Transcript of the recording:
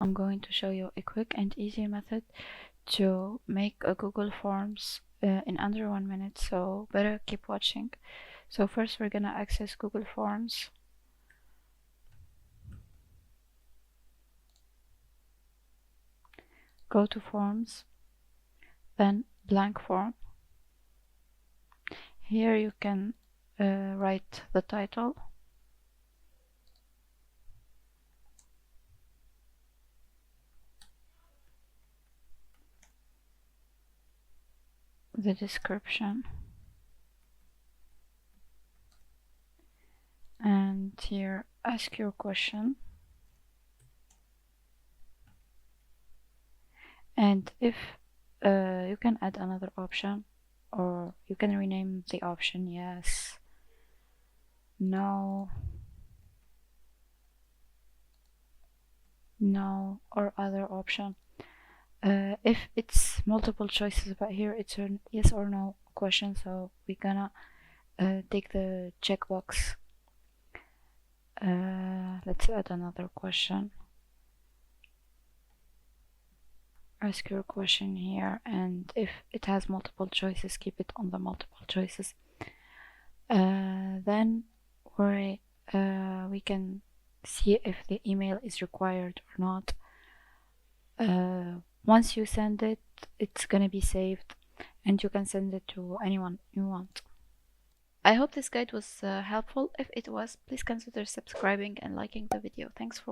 I'm going to show you a quick and easy method to make a Google Forms in under 1 minute, so better keep watching. So first we're gonna access Google Forms. Go to Forms, then blank form. Here you can write the title, the description, and here ask your question. And if you can add another option, or you can rename the option yes, no, no, or other option. If it's multiple choices, but here it's a yes or no question, so we're gonna take the checkbox. Let's add another question. Ask your question here, and if it has multiple choices, keep it on the multiple choices. Then we can see if the email is required or not. Once you send it, it's gonna be saved and you can send it to anyone you want. I hope this guide was helpful. If it was, please consider subscribing and liking the video. Thanks for watching.